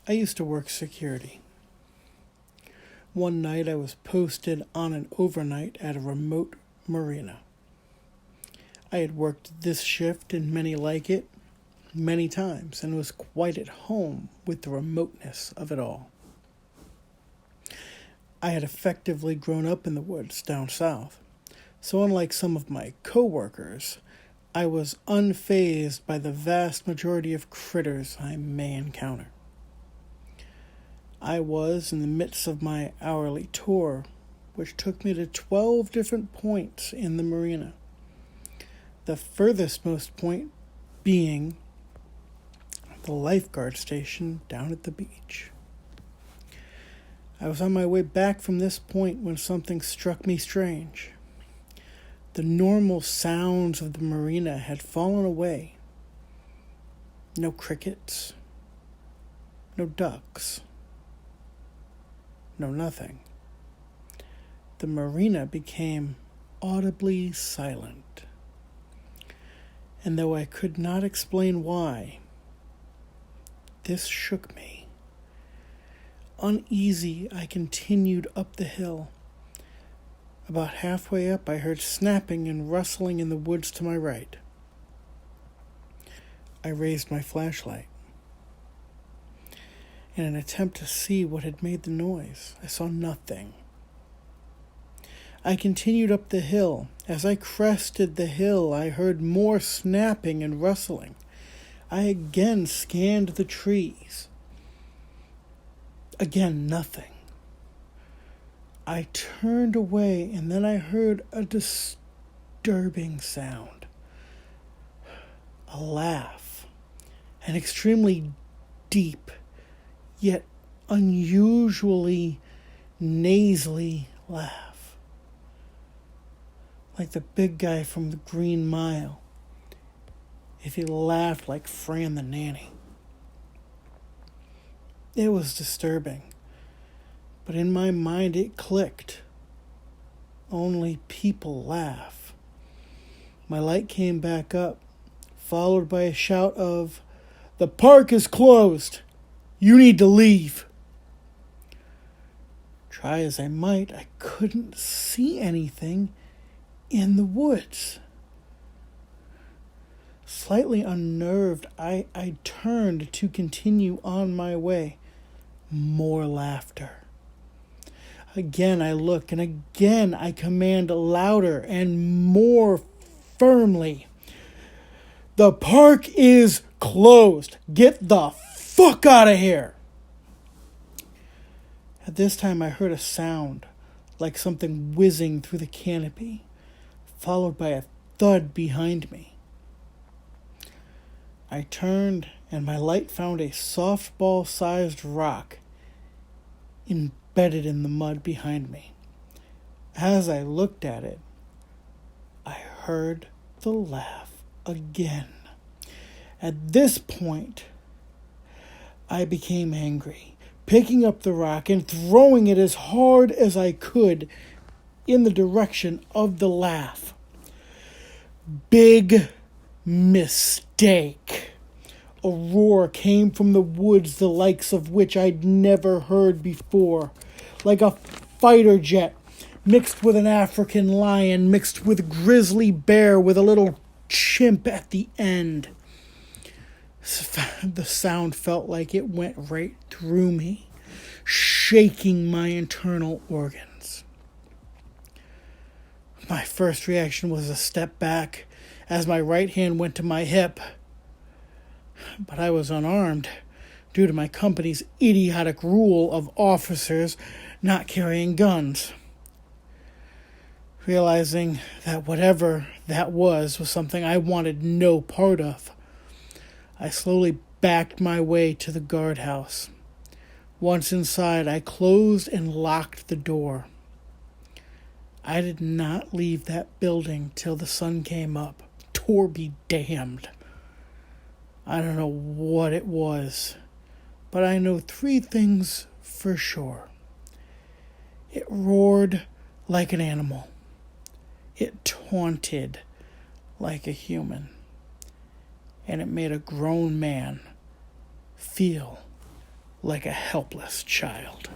I used to work security. One night I was posted on an overnight at a remote marina. I had worked this shift and many like it many times and was quite at home with the remoteness of it all. I had effectively grown up in the woods down south, so unlike some of my coworkers, I was unfazed by the vast majority of critters I may encounter. I was in the midst of my hourly tour, which took me to 12 different points in the marina. The furthest most point being the lifeguard station down at the beach. I was on my way back from this point when something struck me strange. The normal sounds of the marina had fallen away. No crickets, no ducks, no nothing. The marina became audibly silent. And though I could not explain why, this shook me. Uneasy, I continued up the hill. About halfway up, I heard snapping and rustling in the woods to my right. I raised my flashlight. In an attempt to see what had made the noise, I saw nothing. I continued up the hill. As I crested the hill, I heard more snapping and rustling. I again scanned the trees. Again, nothing. I turned away, and then I heard a disturbing sound. A laugh. An extremely deep, yet unusually nasally laugh. Like the big guy from the Green Mile, if he laughed like Fran the Nanny. It was disturbing, but in my mind it clicked. Only people laugh. My light came back up, followed by a shout of, "The park is closed! You need to leave!" Try as I might, I couldn't see anything in the woods. Slightly unnerved, I turned to continue on my way. More laughter. Again I look, and again I command louder and more firmly. "The park is closed. Get the fuck out of here!" At this time I heard a sound like something whizzing through the canopy, followed by a thud behind me. I turned, and my light found a softball-sized rock embedded in the mud behind me. As I looked at it, I heard the laugh again. At this point, I became angry, picking up the rock and throwing it as hard as I could in the direction of the laugh. Big mistake. A roar came from the woods, the likes of which I'd never heard before, like a fighter jet mixed with an African lion, mixed with a grizzly bear with a little chimp at the end. The sound felt like it went right through me, shaking my internal organs. My first reaction was a step back as my right hand went to my hip. But I was unarmed due to my company's idiotic rule of officers not carrying guns. Realizing that whatever that was something I wanted no part of, I slowly backed my way to the guardhouse. Once inside, I closed and locked the door. I did not leave that building till the sun came up. Tor be damned. I don't know what it was, but I know 3 things for sure. It roared like an animal. It taunted like a human. And it made a grown man feel like a helpless child.